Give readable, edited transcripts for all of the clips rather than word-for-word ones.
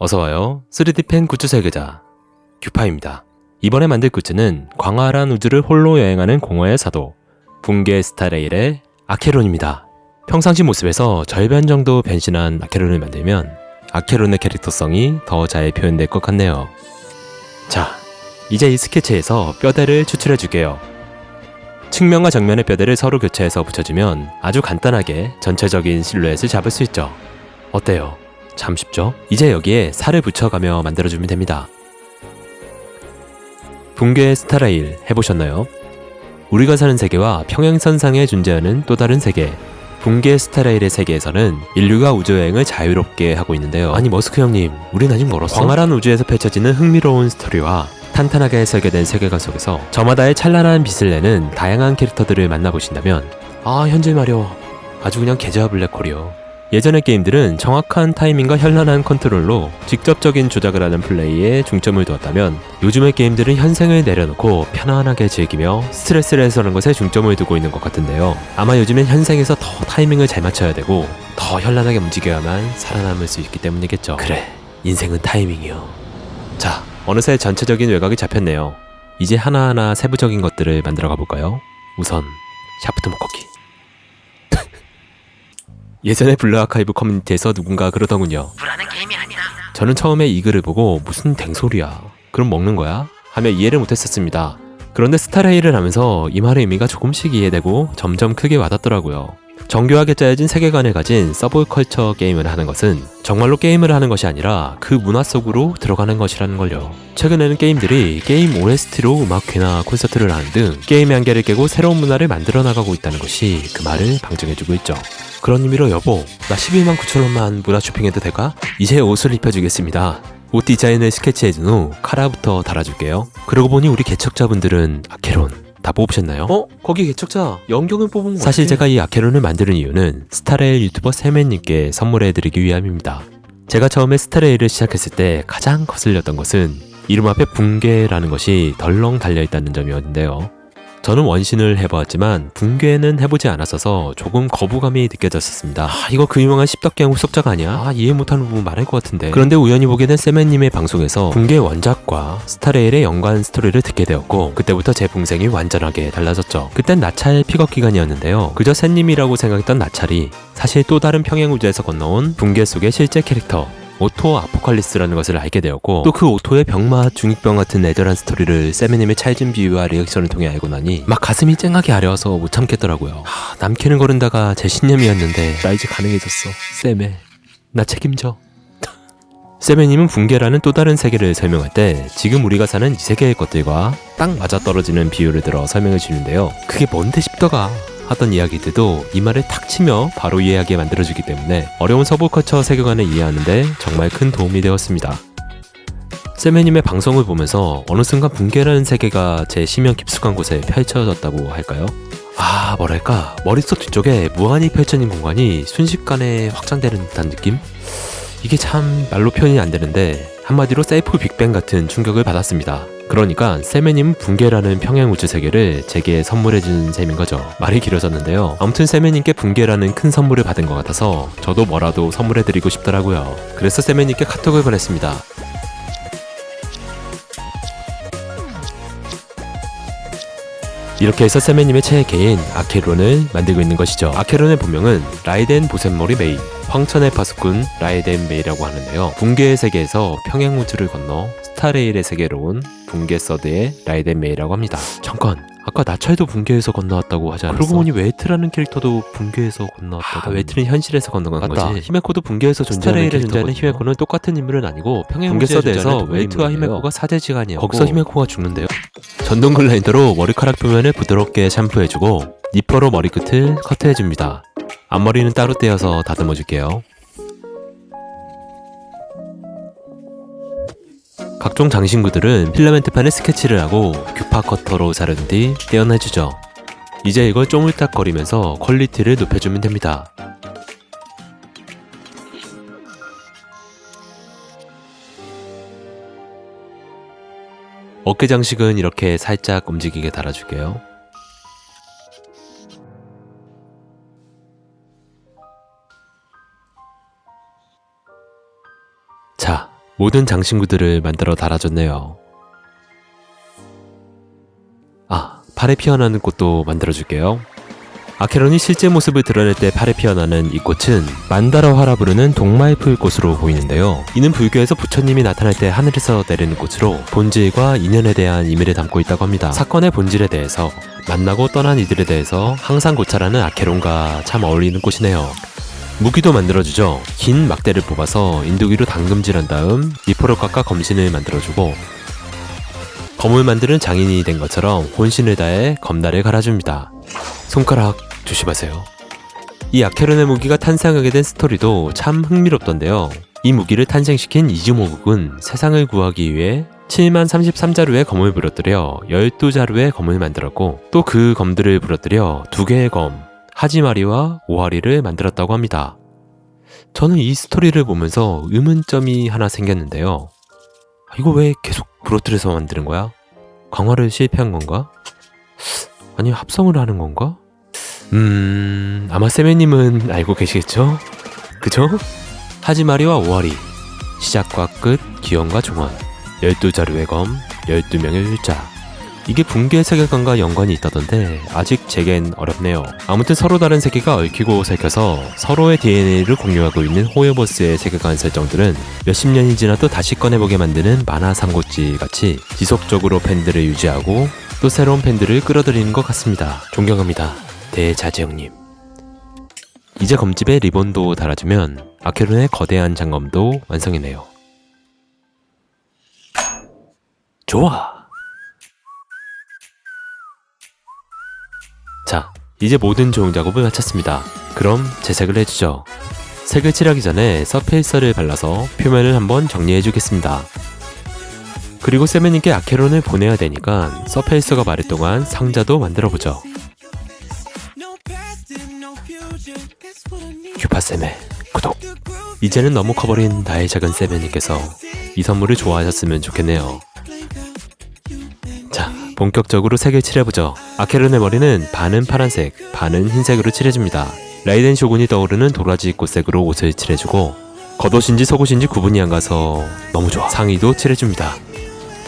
어서와요. 3D 펜 굿즈 설계자 규파입니다. 이번에 만들 굿즈는 광활한 우주를 홀로 여행하는 공허의 사도 붕괴 스타레일의 아케론입니다. 평상시 모습에서 절반 정도 변신한 아케론을 만들면 아케론의 캐릭터성이 더 잘 표현될 것 같네요. 자, 이제 이 스케치에서 뼈대를 추출해 줄게요. 측면과 정면의 뼈대를 서로 교체해서 붙여주면 아주 간단하게 전체적인 실루엣을 잡을 수 있죠. 어때요? 참 쉽죠? 이제 여기에 살을 붙여가며 만들어주면 됩니다. 붕괴 스타레일 해보셨나요? 우리가 사는 세계와 평행선상에 존재하는 또 다른 세계, 붕괴 스타레일의 세계에서는 인류가 우주여행을 자유롭게 하고 있는데요. 아니 머스크 형님, 우린 아직 멀었어? 광활한 우주에서 펼쳐지는 흥미로운 스토리와 탄탄하게 설계된 세계관 속에서 저마다의 찬란한 빛을 내는 다양한 캐릭터들을 만나보신다면 현질 마려 아주 그냥 계좌 블랙홀이요. 예전의 게임들은 정확한 타이밍과 현란한 컨트롤로 직접적인 조작을 하는 플레이에 중점을 두었다면 요즘의 게임들은 현생을 내려놓고 편안하게 즐기며 스트레스를 해소하는 것에 중점을 두고 있는 것 같은데요. 아마 요즘엔 현생에서 더 타이밍을 잘 맞춰야 되고 더 현란하게 움직여야만 살아남을 수 있기 때문이겠죠. 그래, 인생은 타이밍이요. 자, 어느새 전체적인 외곽이 잡혔네요. 이제 하나하나 세부적인 것들을 만들어 가볼까요? 우선 샤프트 묶었기. 예전에 블루 아카이브 커뮤니티에서 누군가 그러더군요. 불안한 게임이 아니라. 저는 처음에 이 글을 보고 무슨 댕소리야, 그럼 먹는 거야? 하며 이해를 못했었습니다. 그런데 스타레일을 하면서 이 말의 의미가 조금씩 이해되고 점점 크게 와닿더라고요. 정교하게 짜여진 세계관을 가진 서브컬처 게임을 하는 것은 정말로 게임을 하는 것이 아니라 그 문화 속으로 들어가는 것이라는 걸요. 최근에는 게임들이 게임 OST로 음악회나 콘서트를 하는 등 게임의 한계를 깨고 새로운 문화를 만들어 나가고 있다는 것이 그 말을 방증해주고 있죠. 그런 의미로 여보, 나 12만 9천원만 문화 쇼핑해도 될까? 이제 옷을 입혀주겠습니다. 옷 디자인을 스케치해준 후 카라부터 달아줄게요. 그러고 보니 우리 개척자분들은 아케론 다 뽑으셨나요? 거기 개척자 연경을 뽑은 거 사실 제가 이 아케론을 만드는 이유는 스타레일 유튜버 세맨님께 선물해드리기 위함입니다. 제가 처음에 스타레일을 시작했을 때 가장 거슬렸던 것은 이름 앞에 붕괴라는 것이 덜렁 달려있다는 점이었는데요. 저는 원신을 해보았지만 붕괴는 해보지 않았어서 조금 거부감이 느껴졌었습니다. 이거 그 유명한 씹덕갱 후속작 아니야? 이해 못하는 부분 많을 것 같은데. 그런데 우연히 보게 된 세맨님의 방송에서 붕괴 원작과 스타레일의 연관 스토리를 듣게 되었고 그때부터 제 풍생이 완전하게 달라졌죠. 그땐 나찰 픽업 기간이었는데요. 그저 샌님이라고 생각했던 나찰이 사실 또 다른 평행 우주에서 건너온 붕괴 속의 실제 캐릭터 오토 아포칼리스라는 것을 알게 되었고 또 그 오토의 병맛 중이병 같은 애절한 스토리를 세미님의 찰진 비유와 리액션을 통해 알고 나니 막 가슴이 쨍하게 아려워서 못 참겠더라고요. 남캐는 거른다가 제 신념이었는데 나 이제 가능해졌어. 쌤에 나 책임져. 세메님은 붕괴라는 또 다른 세계를 설명할 때 지금 우리가 사는 이 세계의 것들과 딱 맞아떨어지는 비유를 들어 설명해 주는데요. 그게 뭔데 싶더가 하던 이야기들도 이 말을 탁 치며 바로 이해하게 만들어주기 때문에 어려운 서브컬처 세계관을 이해하는데 정말 큰 도움이 되었습니다. 세메님의 방송을 보면서 어느 순간 붕괴라는 세계가 제 심연 깊숙한 곳에 펼쳐졌다고 할까요? 뭐랄까 머릿속 뒤쪽에 무한히 펼쳐진 공간이 순식간에 확장되는 듯한 느낌? 이게 참 말로 표현이 안 되는데 한마디로 셀프 빅뱅 같은 충격을 받았습니다. 그러니까 세메님은 붕괴라는 평행 우주 세계를 제게 선물해준 셈인 거죠. 말이 길어졌는데요. 아무튼 세메님께 붕괴라는 큰 선물을 받은 것 같아서 저도 뭐라도 선물해드리고 싶더라고요. 그래서 세메님께 카톡을 보냈습니다. 이렇게 해서 세메님의 최애개인 아케론을 만들고 있는 것이죠. 아케론의 본명은 라이덴 보센모리 메이, 황천의 파수꾼 라이덴 메이라고 하는데요. 붕괴의 세계에서 평행 우주를 건너 스타레일의 세계로 온 붕괴 서드의 라이덴 메이라고 합니다. 잠깐, 아까 나찰도 붕괴에서 건너왔다고 하지 않았어? 그러고 보니 웨이트라는 캐릭터도 붕괴에서 건너왔다고. 웨이트는 현실에서 건너간 거지. 히메코도 붕괴에서 존재하는 스타레일에 존재하는 히메코는 똑같은 인물은 아니고 평행 붕괴 서드에서 웨이트와 히메코가 사제지간이었고 거기서 히메코가 죽는데요. 전동 글라인더로 머리카락 표면을 부드럽게 샴푸해주고 니퍼로 머리끝을 커트해줍니다. 앞머리는 따로 떼어서 다듬어줄게요. 각종 장신구들은 필라멘트판에 스케치를 하고 규파 커터로 자른 뒤 떼어내주죠. 이제 이걸 쪼물딱거리면서 퀄리티를 높여주면 됩니다. 어깨 장식은 이렇게 살짝 움직이게 달아줄게요. 자, 모든 장신구들을 만들어 달아줬네요. 팔에 피어나는 꽃도 만들어줄게요. 아케론이 실제 모습을 드러낼 때 팔에 피어나는 이 꽃은 만다라화라 부르는 동마의 꽃으로 보이는데요. 이는 불교에서 부처님이 나타날 때 하늘에서 내리는 꽃으로 본질과 인연에 대한 의미를 담고 있다고 합니다. 사건의 본질에 대해서, 만나고 떠난 이들에 대해서 항상 고찰하는 아케론과 참 어울리는 꽃이네요. 무기도 만들어주죠. 긴 막대를 뽑아서 인두기로 당금질한 다음 니포를 깎아 검신을 만들어주고, 검을 만드는 장인이 된 것처럼 혼신을 다해 검날을 갈아줍니다. 손가락 조심하세요. 이 아케론의 무기가 탄생하게 된 스토리도 참 흥미롭던데요. 이 무기를 탄생시킨 이즈모국은 세상을 구하기 위해 7만 33자루의 검을 부러뜨려 12자루의 검을 만들었고, 또 그 검들을 부러뜨려 2개의 검, 하지마리와 오하리를 만들었다고 합니다. 저는 이 스토리를 보면서 의문점이 하나 생겼는데요. 이거 왜 계속 부러뜨려서 만드는 거야? 강화를 실패한 건가? 아니, 합성을 하는 건가? 아마 세메님은 알고 계시겠죠? 그죠? 하지마리와 오하리, 시작과 끝, 기원과 종원, 12자루의 검, 12명의 율자. 이게 붕괴의 세계관과 연관이 있다던데 아직 제겐 어렵네요. 아무튼 서로 다른 세계가 얽히고 설켜서 서로의 DNA를 공유하고 있는 호요버스의 세계관 설정들은 몇십 년이 지나도 다시 꺼내보게 만드는 만화 삼국지 같이 지속적으로 팬들을 유지하고 또 새로운 팬들을 끌어들이는 것 같습니다. 존경합니다, 대자지형님. 이제 검집에 리본도 달아주면 아케론의 거대한 장검도 완성이네요. 좋아! 자, 이제 모든 조형 작업을 마쳤습니다. 그럼 재색을 해주죠. 색을 칠하기 전에 서페이서를 발라서 표면을 한번 정리해주겠습니다. 그리고 세메님께 아케론을 보내야 되니까 서페이서가 마를 동안 상자도 만들어보죠. 큐파쌤의 구독! 이제는 너무 커버린 나의 작은 세메님께서 이 선물을 좋아하셨으면 좋겠네요. 자, 본격적으로 색을 칠해보죠. 아케론의 머리는 반은 파란색, 반은 흰색으로 칠해줍니다. 라이덴 쇼군이 떠오르는 도라지 꽃색으로 옷을 칠해주고, 겉옷인지 속옷인지 구분이 안 가서 너무 좋아. 상의도 칠해줍니다.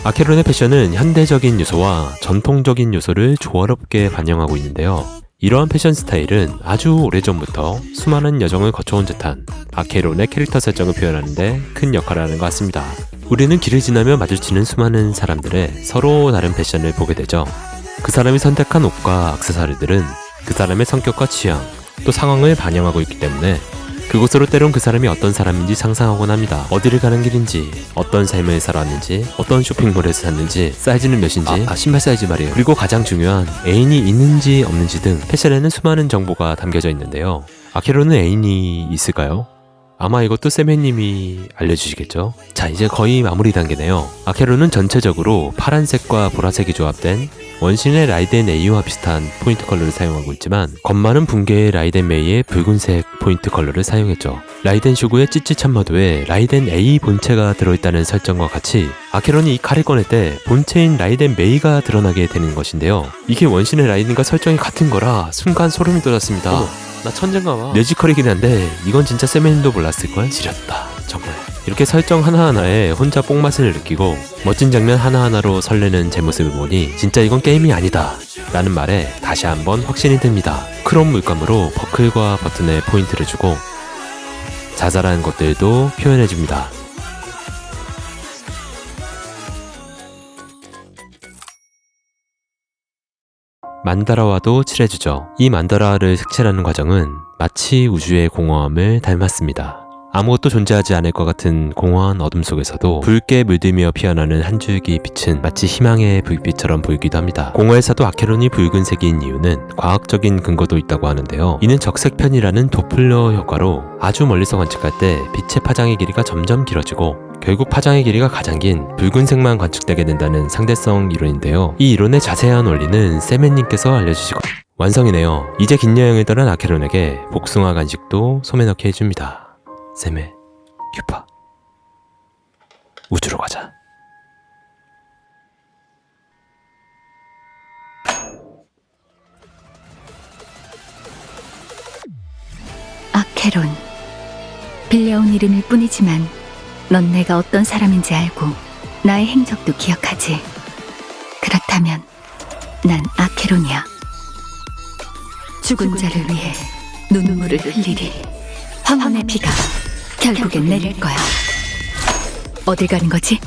아케론의 패션은 현대적인 요소와 전통적인 요소를 조화롭게 반영하고 있는데요. 이러한 패션 스타일은 아주 오래전부터 수많은 여정을 거쳐온 듯한 아케론의 캐릭터 설정을 표현하는데 큰 역할을 하는 것 같습니다. 우리는 길을 지나며 마주치는 수많은 사람들의 서로 다른 패션을 보게 되죠. 그 사람이 선택한 옷과 액세서리들은 그 사람의 성격과 취향, 또 상황을 반영하고 있기 때문에 그곳으로 때론 그 사람이 어떤 사람인지 상상하곤 합니다. 어디를 가는 길인지, 어떤 삶을 살아왔는지, 어떤 쇼핑몰에서 샀는지, 사이즈는 몇인지, 신발 사이즈 말이에요. 그리고 가장 중요한 애인이 있는지 없는지 등 패션에는 수많은 정보가 담겨져 있는데요. 아케론은 애인이 있을까요? 아마 이것도 세메님이 알려주시겠죠? 자, 이제 거의 마무리 단계네요. 아케론은 전체적으로 파란색과 보라색이 조합된 원신의 라이덴 A와 비슷한 포인트 컬러를 사용하고 있지만, 검마는 붕괴의 라이덴 메이의 붉은색 포인트 컬러를 사용했죠. 라이덴 슈구의 찌찌 참마도에 라이덴 A 본체가 들어있다는 설정과 같이 아케론이 이 칼을 꺼낼 때 본체인 라이덴 메이가 드러나게 되는 것인데요. 이게 원신의 라이덴과 설정이 같은 거라 순간 소름이 돋았습니다. 나 천재인가 봐. 뇌지컬이긴 한데 이건 진짜 세메님도 몰랐을걸? 지렸다, 정말. 이렇게 설정 하나하나에 혼자 뽕맛을 느끼고 멋진 장면 하나하나로 설레는 제 모습을 보니 진짜 이건 게임이 아니다 라는 말에 다시 한번 확신이 듭니다. 크롬 물감으로 버클과 버튼에 포인트를 주고 자잘한 것들도 표현해줍니다. 만다라와도 칠해주죠. 이 만다라를 색칠하는 과정은 마치 우주의 공허함을 닮았습니다. 아무것도 존재하지 않을 것 같은 공허한 어둠 속에서도 붉게 물들며 피어나는 한 줄기 빛은 마치 희망의 불빛처럼 보이기도 합니다. 공허에서도 아케론이 붉은색인 이유는 과학적인 근거도 있다고 하는데요. 이는 적색편이라는 도플러 효과로 아주 멀리서 관측할 때 빛의 파장의 길이가 점점 길어지고 결국 파장의 길이가 가장 긴 붉은색만 관측되게 된다는 상대성 이론인데요. 이 이론의 자세한 원리는 세메님께서 알려주시고 완성이네요. 이제 긴 여행을 떠난 아케론에게 복숭아 간식도 소매 넣게 해줍니다. 세메, 큐파, 우주로 가자. 아케론, 빌려온 이름일 뿐이지만 넌 내가 어떤 사람인지 알고 나의 행적도 기억하지. 그렇다면 난 아케론이야. 죽은 자를 위해 눈물을 흘리리. 황혼의 비가 결국엔 내릴 거야. 어딜 가는 거지?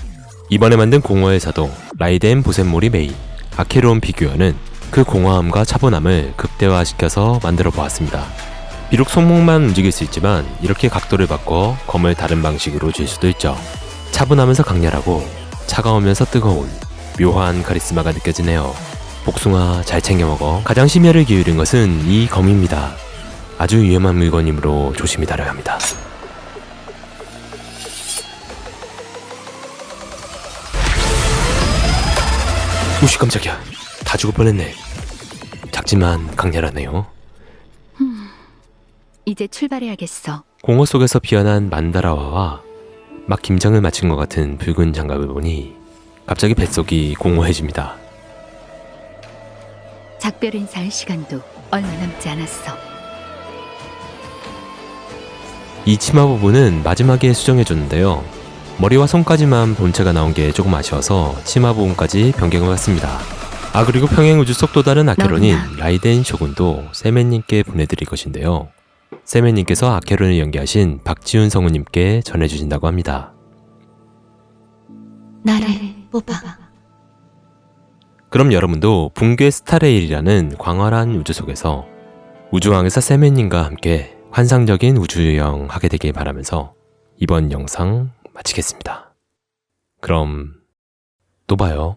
이번에 만든 공허의 사도 라이덴 보센모리 메이 아케론 비규어는 그 공허함과 차분함을 극대화시켜서 만들어 보았습니다. 비록 손목만 움직일 수 있지만 이렇게 각도를 바꿔 검을 다른 방식으로 줄 수도 있죠. 차분하면서 강렬하고 차가우면서 뜨거운 묘한 카리스마가 느껴지네요. 복숭아 잘 챙겨 먹어. 가장 심혈을 기울인 것은 이 검입니다. 아주 위험한 물건이므로 조심히 다뤄야 합니다. 우씨 깜짝이야. 다 죽을 뻔했네. 작지만 강렬하네요. 이제 출발해야겠어. 공허 속에서 피어난 만다라와와 막 김장을 마친 것 같은 붉은 장갑을 보니 갑자기 뱃속이 공허해집니다. 작별 인사할 시간도 얼마 남지 않았어. 이 치마 부분은 마지막에 수정해줬는데요. 머리와 손까지만 본체가 나온 게 조금 아쉬워서 치마 부분까지 변경을 했습니다. 아 그리고 평행 우주 속 또 다른 아케론인 라이덴 쇼군도 세맨님께 보내드릴 것인데요. 세맨님께서 아케론을 연기하신 박지훈 성우님께 전해주신다고 합니다. 나를 뽑아. 그럼 여러분도 붕괴 스타레일이라는 광활한 우주 속에서 우주왕에서 세맨님과 함께 환상적인 우주여행 하게 되길 바라면서 이번 영상 마치겠습니다. 그럼 또 봐요.